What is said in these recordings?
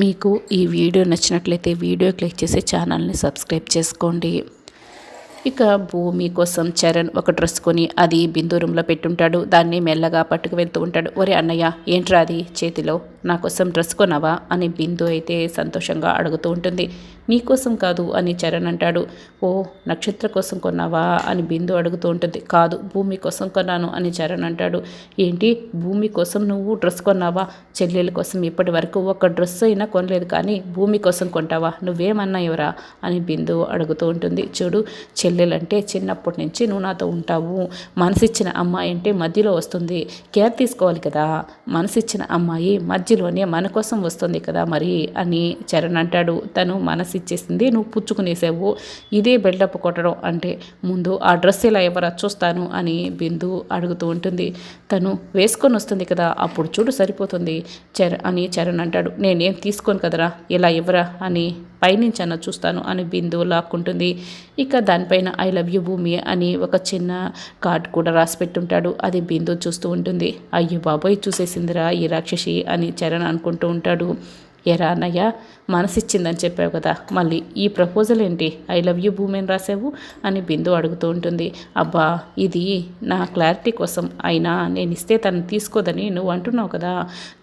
మీకు ఈ వీడియో నచ్చినట్లయితే వీడియో క్లిక్ చేసి ఛానల్ని సబ్స్క్రైబ్ చేసుకోండి. ఇక భూమి కోసం చరణ్ ఒక డ్రెస్ కొని అది బిందు రూమ్లో పెట్టుంటాడు. దాన్ని మెల్లగా పట్టుకు వెళ్తూ ఉంటాడు. ఒరే అన్నయ్య, ఏంట్రా అది చేతిలో, నా కోసం డ్రెస్ కొన్నావా అని బిందు అయితే సంతోషంగా అడుగుతూ ఉంటుంది. నీకోసం కాదు అని చరణ్ అంటాడు. ఓ, నక్షత్ర కోసం కొన్నావా అని బిందు అడుగుతూ ఉంటుంది. కాదు, భూమి కోసం కొన్నాను అని చరణ్ అంటాడు. ఏంటి, భూమి కోసం నువ్వు డ్రెస్ కొన్నావా? చెల్లెల కోసం ఇప్పటి వరకు ఒక డ్రెస్ అయినా కొనలేదు, కానీ భూమి కోసం కొంటావా? నువ్వేమన్నాయవరా అని బిందు అడుగుతూ ఉంటుంది. చూడు, చెల్లెలంటే చిన్నప్పటి నుంచి నువ్వు నాతో ఉంటావు. మనసిచ్చిన అమ్మాయి అంటే మధ్యలో వస్తుంది, కేర్ తీసుకోవాలి కదా. మనసిచ్చిన అమ్మాయి మధ్యలోనే మన కోసం వస్తుంది కదా మరి అని చరణ్ అంటాడు. తను మనసిచ్చేసింది, నువ్వు పుచ్చుకునేసావు. ఇదే బిల్డప్ కొట్టడం అంటే, ముందు ఆ డ్రెస్ ఇలా ఎవరా చూస్తాను అని బిందు అడుగుతూ ఉంటుంది. తను వేసుకొని వస్తుంది కదా, అప్పుడు చూడు సరిపోతుంది అని చరణ్ అంటాడు. నేనేం తీసుకోను కదరా, ఇలా ఎవరా అని పైనుంచి అన్న చూస్తాను అని బిందు లాక్కుంటుంది. ఇక దానిపైన ఐ లవ్ యూ భూమి అని ఒక చిన్న కార్డ్ కూడా రాసి పెట్టుంటాడు. అది బిందు చూస్తూ ఉంటుంది. అయ్యో బాబోయ్, చూసేసిందిరా ఈ రాక్షసి అని చరణ్ అనుకుంటూ ఉంటాడు. ఎరా అన్నయ్య, మనసిచ్చిందని చెప్పావు కదా, మళ్ళీ ఈ ప్రపోజల్ ఏంటి? ఐ లవ్ యూ భూమి అని రాసావు అని బిందు అడుగుతూ ఉంటుంది. అబ్బా, ఇది నా క్లారిటీ కోసం, అయినా నేను ఇస్తే తను తీసుకోదని నువ్వు అంటున్నావు కదా,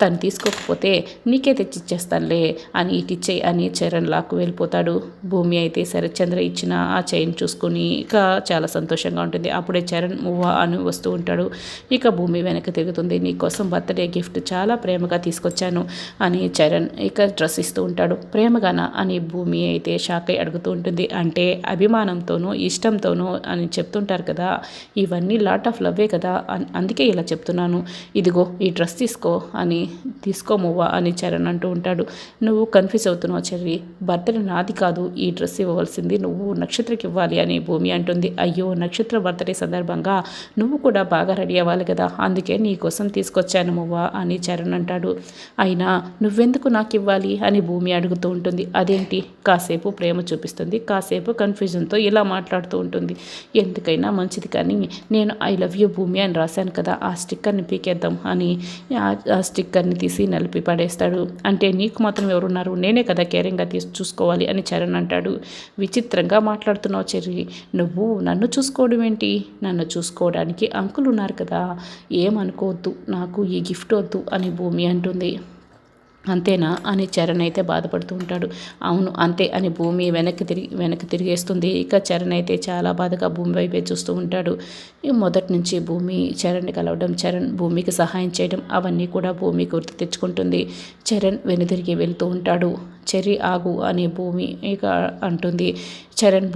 తను తీసుకోకపోతే నీకే తెచ్చిచ్చేస్తానులే అని ఇటిచ్చే అని చరణ్ లాక్కు వెళ్ళిపోతాడు. భూమి అయితే శరత్చంద్ర ఇచ్చిన ఆ చైన్ చూసుకుని ఇక చాలా సంతోషంగా ఉంటుంది. అప్పుడే చరణ్ మువ్వా అని వస్తూ ఉంటాడు. ఇక భూమి వెనక్కి తిరుగుతుంది. నీకోసం బర్త్డే గిఫ్ట్ చాలా ప్రేమగా తీసుకొచ్చాను అని చరణ్ ఇక డ్రెస్ ఇస్తూ ఉంటాడు. ప్రేమగానా అని భూమి అయితే షాక్ అయి అడుగుతూ ఉంటుంది. అంటే అభిమానంతోనూ ఇష్టంతోనూ అని చెప్తుంటారు కదా, ఇవన్నీ లాట్ ఆఫ్ లవ్వే కదా, అందుకే ఇలా చెప్తున్నాను. ఇదిగో ఈ డ్రెస్ తీసుకో అని, తీసుకోమవ్వా అని చరణ్ అంటూ ఉంటాడు. నువ్వు కన్ఫ్యూజ్ అవుతున్నావు చెర్రి, బర్త్డే నాది కాదు, ఈ డ్రెస్ ఇవ్వవలసింది నువ్వు నక్షత్రకి ఇవ్వాలి అని భూమి అంటుంది. అయ్యో, నక్షత్ర బర్త్డే సందర్భంగా నువ్వు కూడా బాగా రెడీ అవ్వాలి కదా, అందుకే నీ కోసం తీసుకొచ్చాను మువ్వా అని చరణ్ అంటాడు. అయినా నువ్వెందుకు నాకు ఇవ్వాలి అని భూమి అడుగుతూ ఉంటుంది. అదేంటి, కాసేపు ప్రేమ చూపిస్తుంది, కాసేపు కన్ఫ్యూజన్తో ఇలా మాట్లాడుతూ ఉంటుంది. ఎందుకైనా మంచిది, కానీ నేను ఐ లవ్ యూ భూమి అని రాశాను కదా, ఆ స్టిక్కర్ని పీకేద్దాం అని ఆ స్టిక్కర్ని తీసి నలిపి పడేస్తాడు. అంటే నీకు మాత్రం ఎవరున్నారు, నేనే కదా కేరింగ్గా చూసుకోవాలి అని చరణ్ అంటాడు. విచిత్రంగా మాట్లాడుతున్నావు చెర్రి, నువ్వు నన్ను చూసుకోవడం ఏంటి? నన్ను చూసుకోవడానికి అంకుల్ ఉన్నారు కదా, ఏమనుకోవద్దు, నాకు ఈ గిఫ్ట్ వద్దు అని భూమి అంటుంది. అంతేనా అని చరణ్ అయితే బాధపడుతూ ఉంటాడు. అవును అంతే అని భూమి వెనక్కి తిరిగేస్తుంది. ఇక చరణ్ అయితే చాలా బాధగా భూమి వైపే చూస్తూ ఉంటాడు. మొదటి నుంచి భూమి చరణ్ని కలవడం, చరణ్ భూమికి సహాయం చేయడం అవన్నీ కూడా భూమి గుర్తు తెచ్చుకుంటుంది. చరణ్ వెనుదిరిగి వెళ్తూ ఉంటాడు. చెర్రి ఆగు అని భూమి ఇక అంటుంది. చరణ్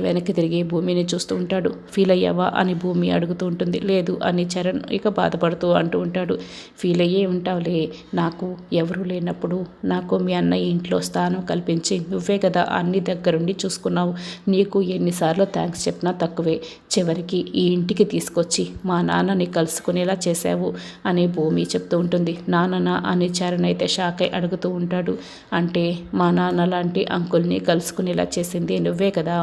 వెనక్కి తిరిగి భూమిని చూస్తూ ఉంటాడు. ఫీల్ అయ్యావా అని భూమి అడుగుతూ ఉంటుంది. లేదు అని చరణ్ ఇక బాధపడుతూ అంటూ ఉంటాడు. ఫీల్ అయ్యే ఉంటావులే, నాకు ఎవరు లేనప్పుడు నాకు మీ అన్నయ్య ఇంట్లో స్థానం కల్పించి నువ్వే కదా అన్ని దగ్గరుండి చూసుకున్నావు. నీకు ఎన్నిసార్లు థ్యాంక్స్ చెప్పినా తక్కువే. చివరికి ఈ ఇంటికి తీసుకొచ్చి మా నాన్నని కలుసుకునేలా చేశావు అని భూమి చెప్తూ ఉంటుంది. నాన్ననా అని చరణ్ అయితే షాక్ అయి అడుగుతూ ఉంటాడు. అంటే మా నాన్న లాంటి అంకుల్ని కలుసుకునేలా చేసింది నువ్వే కదా,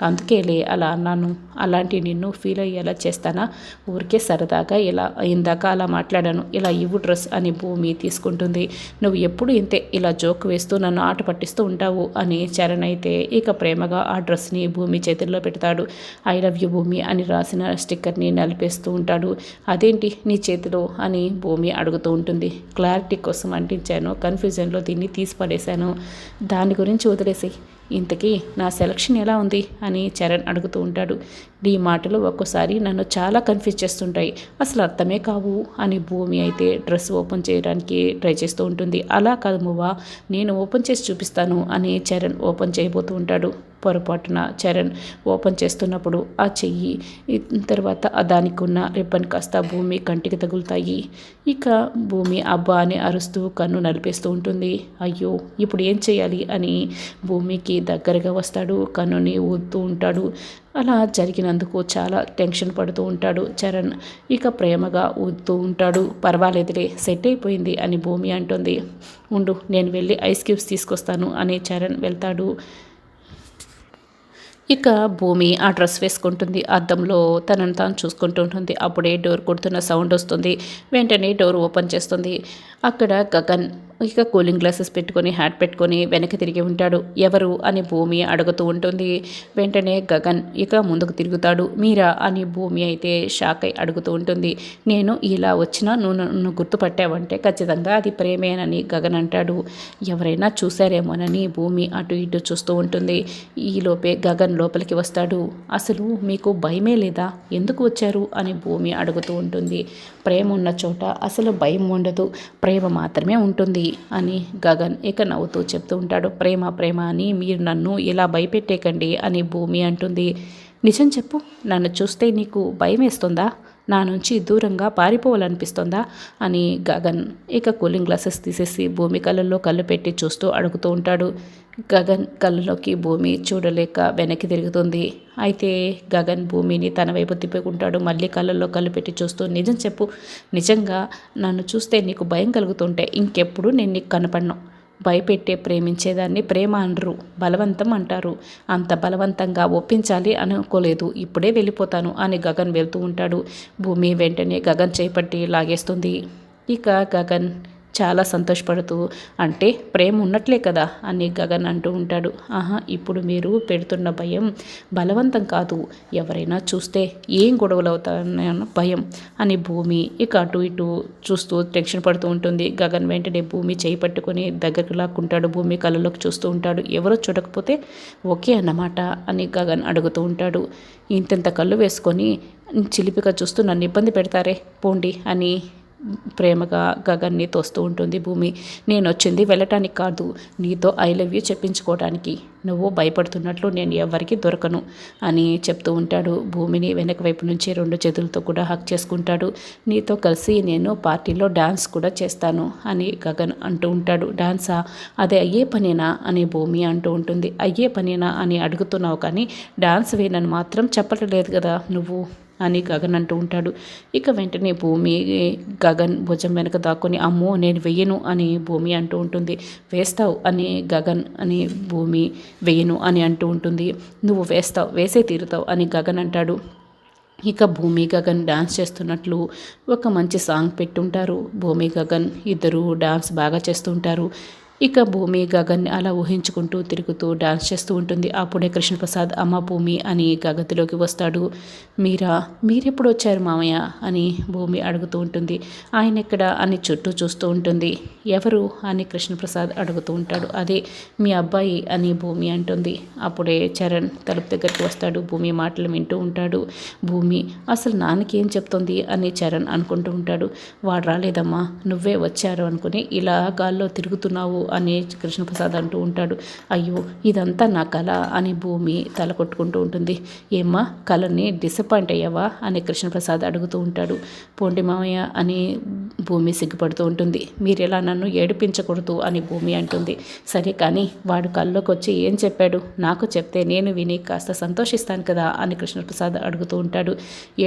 అందుకేలే అలా అన్నాను. అలాంటి నిన్ను ఫీల్ అయ్యేలా చేస్తానా? ఊరికే సరదాగా ఇలా ఇందాక అలా మాట్లాడాను. ఇలా ఇవ్వు డ్రెస్ అని భూమి తీసుకుంటుంది. నువ్వు ఎప్పుడు ఇంతే, ఇలా జోక్ వేస్తూ నన్ను ఆట పట్టిస్తూ ఉంటావు అని చరణ్ అయితే ఇక ప్రేమగా ఆ డ్రెస్ని భూమి చేతుల్లో పెడతాడు. ఐ లవ్ యూ భూమి అని రాసిన స్టిక్కర్ని నలిపేస్తూ ఉంటాడు. అదేంటి నీ చేతిలో అని భూమి అడుగుతూ ఉంటుంది. క్లారిటీ కోసం అంటించాను, కన్ఫ్యూజన్లో దీన్ని తీసి పడేశాను, దాని గురించి వదిలేసి ఇంతకీ నా సెలక్షన్ ఎలా ఉంది అని చరణ్ అడుగుతూ ఉంటాడు. ఈ మాటలు ఒక్కోసారి నన్ను చాలా కన్ఫ్యూజ్ చేస్తుంటాయి, అసలు అర్థమే కావు అని భూమి అయితే డ్రెస్ ఓపెన్ చేయడానికి ట్రై చేస్తూ ఉంటుంది. అలా కాదు మువ్వా, నేను ఓపెన్ చేసి చూపిస్తాను అని చరణ్ ఓపెన్ చేయబోతూ ఉంటాడు. పొరపాటున చరణ్ ఓపెన్ చేస్తున్నప్పుడు ఆ చెయ్యి తర్వాత దానికి ఉన్న రిబ్బన్ కాస్త భూమి కంటికి తగులుతాయి. ఇక భూమి అబ్బా అని అరుస్తూ కన్ను నలిపేస్తూ ఉంటుంది. అయ్యో, ఇప్పుడు ఏం చేయాలి అని భూమికి దగ్గరగా వస్తాడు. కన్నుని ఊదుతూ ఉంటాడు. అలా జరిగినందుకు చాలా టెన్షన్ పడుతూ ఉంటాడు చరణ్. ఇక ప్రేమగా ఊదుతూ ఉంటాడు. పర్వాలేదులే, సెట్ అయిపోయింది అని భూమి అంటుంది. ఉండు, నేను వెళ్ళి ఐస్ క్యూబ్స్ తీసుకొస్తాను అని చరణ్ వెళ్తాడు. ఇక భూమి ఆ డ్రెస్ వేసుకుంటుంది. అద్దంలో తనను తాను చూసుకుంటూ ఉంటుంది. అప్పుడే డోర్ కొడుతున్న సౌండ్ వస్తుంది. వెంటనే డోర్ ఓపెన్ చేస్తుంది. అక్కడ గగన్ ఇక కూలింగ్ గ్లాసెస్ పెట్టుకొని హ్యాట్ పెట్టుకొని వెనక్కి తిరిగి ఉంటాడు. ఎవరు అని భూమి అడుగుతూ ఉంటుంది. వెంటనే గగన్ ఇక ముందుకు తిరుగుతాడు. మీరా అని భూమి అయితే షాక్ అయి అడుగుతూ ఉంటుంది. నేను ఇలా వచ్చినా నువ్వు నన్ను గుర్తుపట్టావంటే ఖచ్చితంగా అది ప్రేమేనని గగన్ అంటాడు. ఎవరైనా చూశారేమోనని భూమి అటు ఇటు చూస్తూ ఉంటుంది. ఈలోపే గగన్ లోపలికి వస్తాడు. అసలు మీకు భయమే లేదా, ఎందుకు వచ్చారు అని భూమి అడుగుతూ ఉంటుంది. ప్రేమ ఉన్న చోట అసలు భయం ఉండదు, ప్రేమ మాత్రమే ఉంటుంది అని గగన్ ఇక నవ్వుతూ చెప్తూ ఉంటాడు. ప్రేమ ప్రేమ అని మీరు నన్ను ఇలా భయపెట్టేకండి అని భూమి అంటుంది. నిజం చెప్పు, నన్ను చూస్తే నీకు భయం వేస్తుందా, నా నుంచి దూరంగా పారిపోవాలనిపిస్తుందా అని గగన్ ఇక కూలింగ్ గ్లాసెస్ తీసేసి భూమి కళ్ళల్లో కళ్ళు పెట్టి చూస్తూ అడుగుతూ ఉంటాడు. గగన్ కళ్ళలోకి భూమి చూడలేక వెనక్కి తిరుగుతుంది. అయితే గగన్ భూమిని తన వైపు తిప్పుకుంటాడు. మళ్ళీ కళ్ళల్లో కళ్ళు పెట్టి చూస్తూ, నిజం చెప్పు, నిజంగా నన్ను చూస్తే నీకు భయం కలుగుతుంటే ఇంకెప్పుడు నేను నీకు కనపడను. భయపెట్టే ప్రేమించేదాన్ని ప్రేమ అనరు, బలవంతం అంటారు. అంత బలవంతంగా ఒప్పించాలి అనుకోలేదు, ఇప్పుడే వెళ్ళిపోతాను అని గగన్ వెళ్తూ ఉంటాడు. భూమి వెంటనే గగన్ చేపట్టి లాగేస్తుంది. ఇక గగన్ చాలా సంతోషపడుతూ, అంటే ప్రేమ ఉన్నట్లే కదా అని గగన్ అంటూ ఉంటాడు. ఆహా, ఇప్పుడు మీరు పెడుతున్న భయం బలవంతం కాదు, ఎవరైనా చూస్తే ఏం గొడవలు అవుతాయన్న భయం అని భూమి ఇక అటు ఇటు చూస్తూ టెన్షన్ పడుతూ ఉంటుంది. గగన్ వెంటనే భూమి చేయి పట్టుకొని దగ్గరకు లాక్కుంటాడు. భూమి కళ్ళలోకి చూస్తూ ఉంటాడు. ఎవరో చూడకపోతే ఓకే అన్నమాట అని గగన్ అడుగుతూ ఉంటాడు. ఇంతెంత కళ్ళు వేసుకొని చిలిపిగా చూస్తూ నన్ను ఇబ్బంది పెడతారే, పోండి అని ప్రేమగా గగన్ని తోస్తూ ఉంటుంది భూమి. నేను వచ్చింది వెళ్ళటానికి కాదు, నీతో ఐ లవ్ యూ చెప్పించుకోవడానికి. నువ్వు భయపడుతున్నట్లు నేను ఎవరికి దొరకను అని చెప్తూ ఉంటాడు. భూమిని వెనక వైపు నుంచి 2 చేతులతో కూడా హక్ చేసుకుంటాడు. నీతో కలిసి నేను పార్టీలో డాన్స్ కూడా చేస్తాను అని గగన్ అంటూ ఉంటాడు. డాన్సా, అదే అయ్యే పనేనా అని భూమి అంటూ ఉంటుంది. అయ్యే పనేనా అని అడుగుతున్నావు కానీ డాన్స్ వేనని మాత్రం చెప్పలేదు కదా నువ్వు అని గగన్ అంటూ ఉంటాడు. ఇక వెంటనే భూమి గగన్ భుజం వెనక దాక్కుని, అమ్మో నేను వెయ్యను అని భూమి అంటూ ఉంటుంది. వేస్తావు అని గగన్ అని భూమి వెయ్యను అని అంటూ ఉంటుంది. నువ్వు వేస్తావు, వేసే తీరుతావు అని గగన్ అంటాడు. ఇక భూమి గగన్ డాన్స్ చేస్తున్నట్లు ఒక మంచి సాంగ్ పెట్టుంటారు. భూమి గగన్ ఇద్దరు డాన్స్ బాగా చేస్తుంటారు. ఇక భూమి గగన్ని అలా ఊహించుకుంటూ తిరుగుతూ డాన్స్ చేస్తూ ఉంటుంది. అప్పుడే కృష్ణప్రసాద్ అమ్మ భూమి అని గగతిలోకి వస్తాడు. మీరెప్పుడు వచ్చారు మామయ్య అని భూమి అడుగుతూ ఉంటుంది. ఆయన ఎక్కడ అని చుట్టూ చూస్తూ ఉంటుంది. ఎవరు అని కృష్ణప్రసాద్ అడుగుతూ ఉంటాడు. అదే మీ అబ్బాయి అని భూమి అంటుంది. అప్పుడే చరణ్ తలుపు దగ్గరికి వస్తాడు. భూమి మాటలు వింటూ ఉంటాడు. భూమి అసలు నాన్నకి ఏం చెప్తుంది అని చరణ్ అనుకుంటూ ఉంటాడు. వాడు రాలేదమ్మా, నువ్వే వచ్చారు అనుకుని ఇలా గాల్లో తిరుగుతున్నావు అని కృష్ణప్రసాద్ అంటూ ఉంటాడు. అయ్యో ఇదంతా నా కళ అని భూమి తల కొట్టుకుంటూ ఉంటుంది. ఏమ్మా కళని డిసప్పాయింట్ అయ్యావా అని కృష్ణప్రసాద్ అడుగుతూ ఉంటాడు. పోండి మామయ్య అని భూమి సిగ్గుపడుతూ ఉంటుంది. మీరు ఎలా నన్ను ఏడిపించకూడదు అని భూమి అంటుంది. సరే కానీ వాడు కళ్ళలోకి వచ్చి ఏం చెప్పాడు, నాకు చెప్తే నేను విని కాస్త సంతోషిస్తాను కదా అని కృష్ణప్రసాద్ అడుగుతూ ఉంటాడు.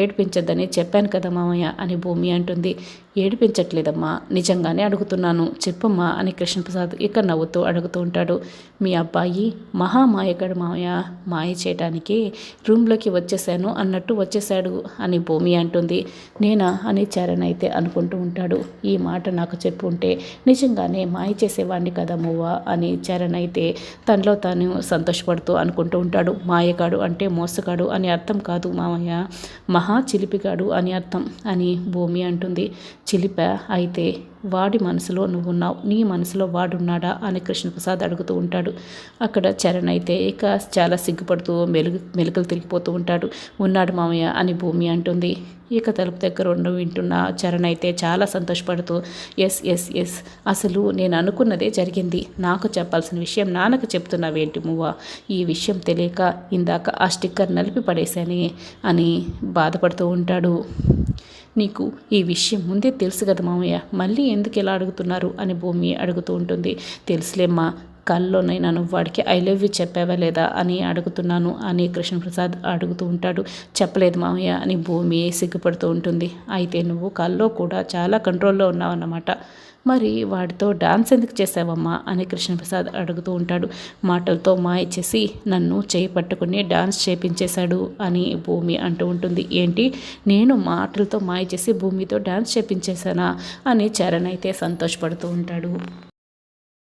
ఏడిపించద్దని చెప్పాను కదా మామయ్య అని భూమి అంటుంది. ఏడిపించట్లేదమ్మా, నిజంగానే అడుగుతున్నాను, చెప్పమ్మా అని కృష్ణప్రసాద్ ఇక నవ్వుతూ అడుగుతూ ఉంటాడు. మీ అబ్బాయి మహామాయగాడు మామయ్య, మాయ చేయటానికి రూమ్లోకి వచ్చేసాను అన్నట్టు వచ్చేసాడు అని భూమి అంటుంది. నేనా అని చరణ్ అయితే అనుకుంటూ ఉంటాడు. ఈ మాట నాకు చెప్పు ఉంటే నిజంగానే మాయ చేసేవాడిని కదా మువ్వా అని చరణ్ అయితే తనలో తాను సంతోషపడుతూ అనుకుంటూ ఉంటాడు. మాయగాడు అంటే మోసగాడు అని అర్థం కాదు మామయ్య, మహా చిలిపిగాడు అని అర్థం అని భూమి అంటుంది. చిలిప అయితే వాడి మనసులో నువ్వున్నావు, నీ మనసులో వాడున్నాడా అని కృష్ణప్రసాద్ అడుగుతూ ఉంటాడు. అక్కడ చరణ్ అయితే ఇక చాలా సిగ్గుపడుతూ మెలుకలు తిరిగిపోతూ ఉంటాడు. ఉన్నాడు మామయ్య అని భూమి అంటుంది. ఇక తలుపు దగ్గర వింటున్న చరణ్ అయితే చాలా సంతోషపడుతూ ఎస్ ఎస్ ఎస్ అసలు నేను అనుకున్నదే జరిగింది, నాకు చెప్పాల్సిన విషయం నాన్నకు చెప్తున్నావేంటి మువ్వా, ఈ విషయం తెలియక ఇందాక ఆ స్టిక్కర్ నలిపి పడేశానే అని బాధపడుతూ ఉంటాడు. నీకు ఈ విషయం ముందే తెలుసు కదా మామయ్య, మళ్ళీ ఎందుకు ఎలా అడుగుతున్నారు అని భూమి అడుగుతూ ఉంటుంది. తెలుసులేమ్మా, కల్లోనైనా నువ్వు వాడికి ఐ లవ్ యూ చెప్పావా లేదా అని అడుగుతున్నాను అని కృష్ణప్రసాద్ అడుగుతూ ఉంటాడు. చెప్పలేదు మామయ్య అని భూమి సిగ్గుపడుతూ ఉంటుంది. అయితే నువ్వు కల్లో కూడా చాలా కంట్రోల్లో ఉన్నావన్నమాట, మరి వాడితో డాన్స్ ఎందుకు చేసావమ్మా అని కృష్ణప్రసాద్ అడుగుతూ ఉంటాడు. మాటలతో మాయ చేసి నన్ను చేయి పట్టుకుని డాన్స్ చేపించేశాడు అని భూమి అంటూ ఉంటుంది. ఏంటి, నేను మాటలతో మాయ చేసి భూమితో డాన్స్ చేపించేశానా అని చరణ్ అయితే సంతోషపడుతూ ఉంటాడు.